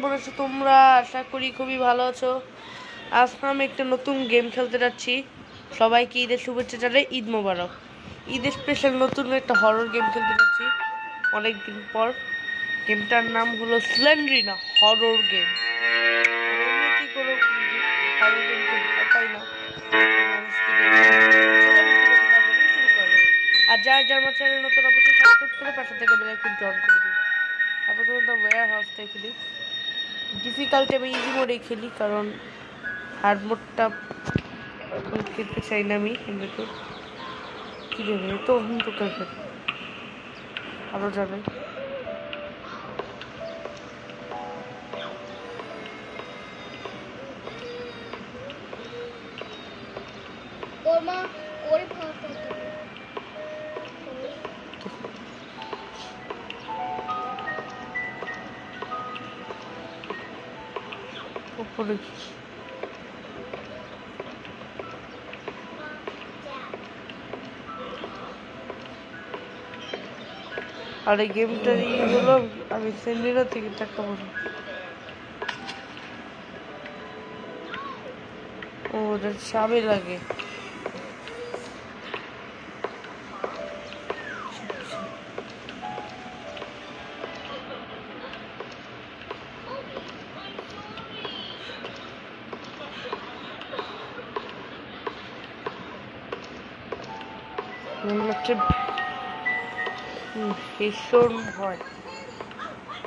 বলেছো তোমরা? আশা করি খুবই ভালো আছো। আজকে আমি একটা নতুন গেম খেলতে যাচ্ছি। সবাইকে ঈদের শুভেচ্ছা জানাই, ঈদ মোবারক। ঈদের স্পেশাল নতুন একটা হরর গেম খেলতে যাচ্ছি অনেকদিন পর। গেমটার নাম হলো স্লেন্ড্রিনা হরর গেম। এমনিতেই কোনো হরর গেমকে ভয় পাই না। আর যার আমার চ্যানেল নতুন অবশ্যই সাবস্ক্রাইব করে পাশে থেকে বেল আইকনটি অন করে দিন। আপাতত দ্য ওয়্যার হাউসটাই খেলি। ডিফিকাল্টি আমি ইজি মোডেই খেলি, কারণ হার্ড মোডটা খেলতে চাই না আমি। এমনিতে কী দেবে তো অন্ধকার আরও যাবে। উপরে আর এই গেমটার হলো আমি সেন্ডিনা থেকে টাকা বলি। ও ওটা চাবি লাগে। ভীষণ ভয়।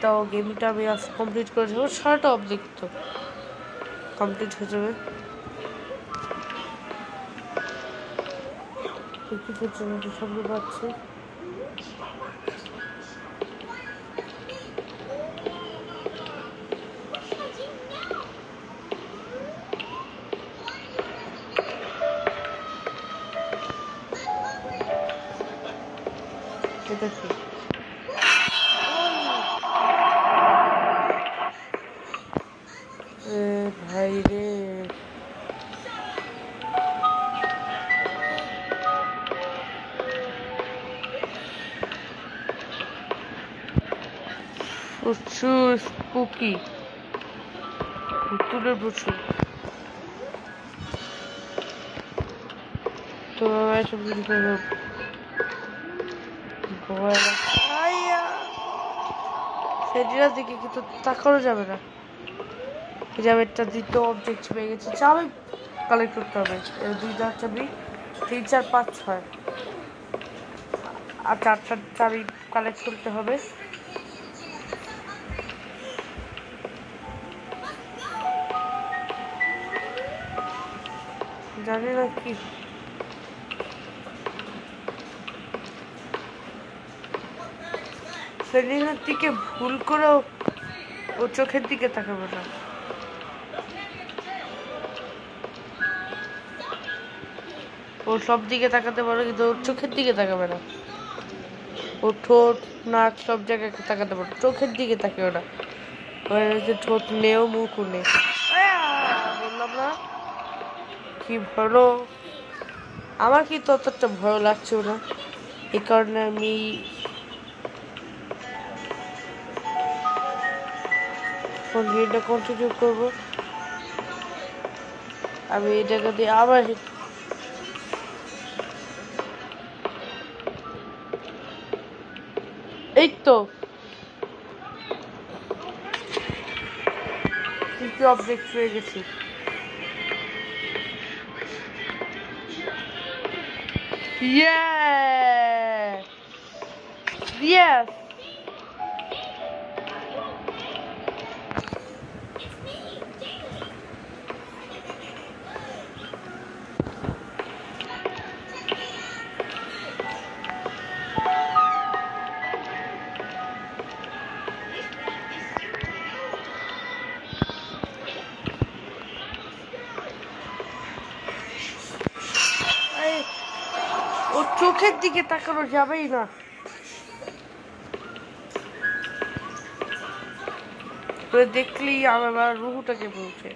তাও গেমটা আমি আজ কমপ্লিট করে যাবো। সারাটা অবজেক্ট তো কমপ্লিট হয়ে যাবে। কি পর্যন্ত শব্দ পাচ্ছি। এটা কি? ভাই রে, প্রচুর স্পুকি, ভুতুরে প্রচুর। তো এসব সেটিরা দিকে কিন্তু তাকানো যাবে না। যাবে একটা দ্বিতীয় অবজেক্ট পেয়ে গেছে, চাবি কালেক্ট করতে হবে। 2 চাবি 3 4 5 6 আর 4টা চাবি কালেক্ট করতে হবে। জানি না কি সেলিনার দিকে ভুল করেও ও চোখের দিকে তাকাবে না। ও সব দিকে তাকাতে পারে, কিন্তু ওর চোখের দিকে তাকাবে না। ও ঠোঁট নাক সব জায়গায় তাকাতে পারে, চোখের দিকে তাকাবে না। ঠোঁট নেও মুখ নেই। বললাম না কি ভালো। আমার কি ততটা ভয় লাগছেও না, এই কারণে আমি ভিডিওটা কন্টিনিউ করবো। আমি এই জায়গা দিয়ে আবার এই তো তৃতীয় অবজেক্ট পেয়ে গেছি। Yes! Yes! ও চোখের দিকে তাকানো যাবেই না। দেখলেই আমার রুহটা কেঁপে উঠে।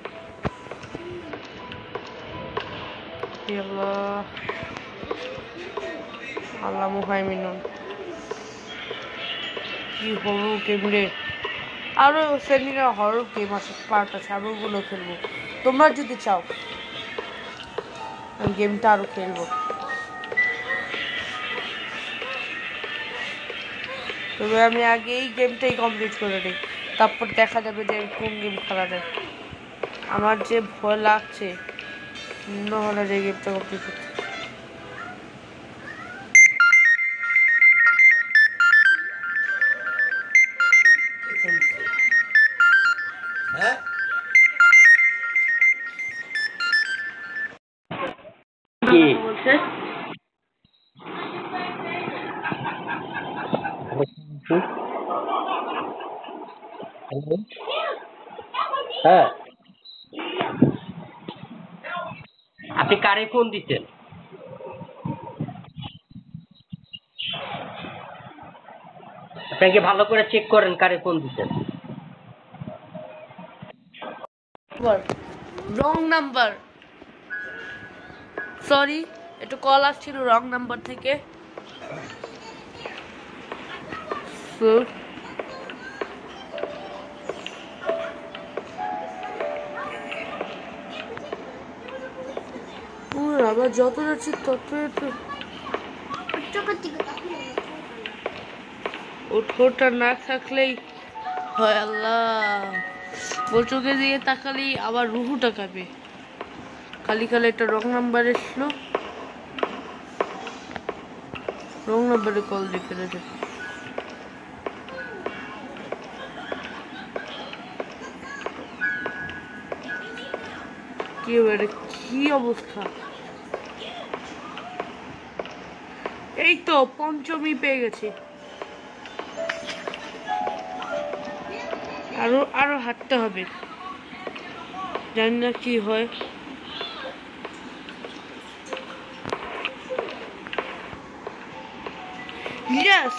আল্লাহ মুহাইমিনুন, কি হলো কেমনে? আরও সেলিনা হরর গেম আছে, পার্ট আছে, আমি ওগুলো খেলবো। তোমরা যদি চাও আমি গেমটা আরও খেলবো। তবে আমি আগে এই গেমটাই কমপ্লিট করে নিই, তারপর দেখা যাবে যে কোন গেম খেলা যায়। আমার যে ভয় লাগছে হলে যে গেমটা কমপ্লিট করতে। বলছে হ্যাঁ, আপনি কারে ফোন দিচ্ছেন? আপনাকে ভালো করে চেক করেন কারে ফোন দিচ্ছেন। রং নাম্বার, সরি একটু কল আসছিল রং নাম্বার থেকে। আবার যত যাচ্ছি তত ওঠোটা না থাকলেই হয় আল্লাহ, ও চোখে দিয়ে তাকালেই আবার রুহুটা কাঁপে। খালি খালি একটা রং নাম্বার এসলো, রং নাম্বারে কল দিয়ে ফেলেছে। কি হবে, কি অবস্থা? এই তো পঞ্চমী পেয়ে গেছি, আরো হাঁটতে হবে, জানি না কি হয়। Yes!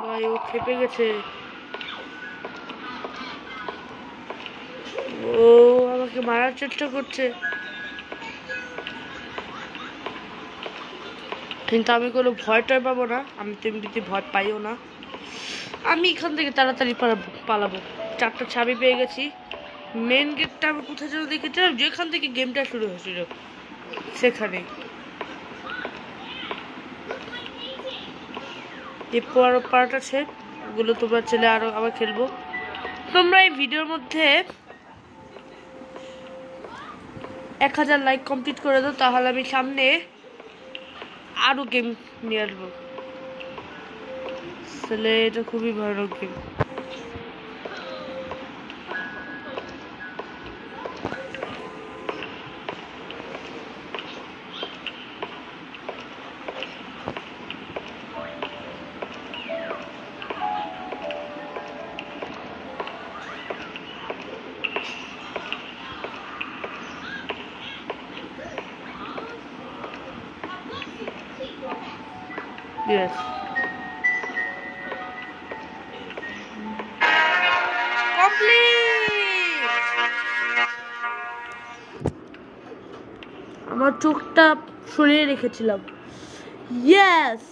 ভাই ও খেপে গেছে, ও আমাকে মারার চেষ্টা করছে, কিন্তু আমি কোনো ভয়টাই পাবো না। আমি তেমনিতে ভয় পাইও না। আমি এখান থেকে তাড়াতাড়ি পালাবো। 4টা চাবি পেয়ে গেছি। মেন গেটটা আমি কোথায় যেন দেখেছিলাম, যেখান থেকে গেমটা শুরু হয়েছিল সেখানে। এই পার্ট আছে, ওগুলো তোমরা ছেলে আরো আবার খেলবো। তোমরা এই ভিডিওর মধ্যে 1000 লাইক কমপ্লিট করে দাও, তাহলে আমি সামনে আরো গেম নিয়ে আসবো। তাহলে এটা খুবই ভয়ানক গেম। Yes. আমার চোখটা সরিয়ে রেখেছিলাম। ইয়েস,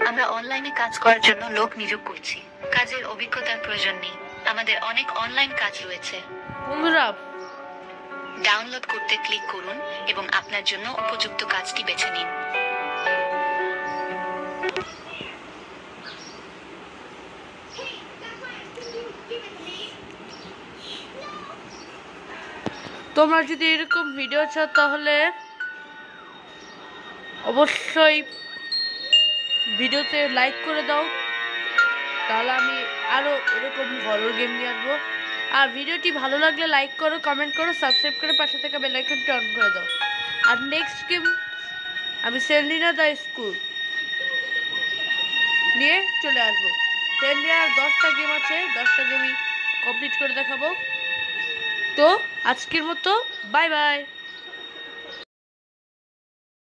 আমরা অনলাইনে কাজ করার জন্য লোক নিয়োগ করছি। কাজের অভিজ্ঞতার প্রয়োজন নেই, আমাদের অনেক অনলাইন কাজ রয়েছে। বন্ধুরা ডাউনলোড করতে ক্লিক করুন এবং আপনার জন্য উপযুক্ত কাজটি বেছে নিন। তোমরা যদি এরকম ভিডিও চাও তাহলে অবশ্যই ভিডিওতে লাইক করে দাও, তাহলে আমি আরো এরকম হরর গেম নিয়ে আসবো। আর ভিডিওটি ভালো লাগলে লাইক করো, কমেন্ট করো, সাবস্ক্রাইব করে পাশে থাকা বেল আইকনটি অন করে দাও। আর নেক্সট গেম আমি সেলিনা দ্য স্কুল নিয়ে চলে আসবো। সেলিনার 10টা গেম আছে, 10টা গেমই কমপ্লিট করে দেখাবো। তো আজকের মতো বাই বাই।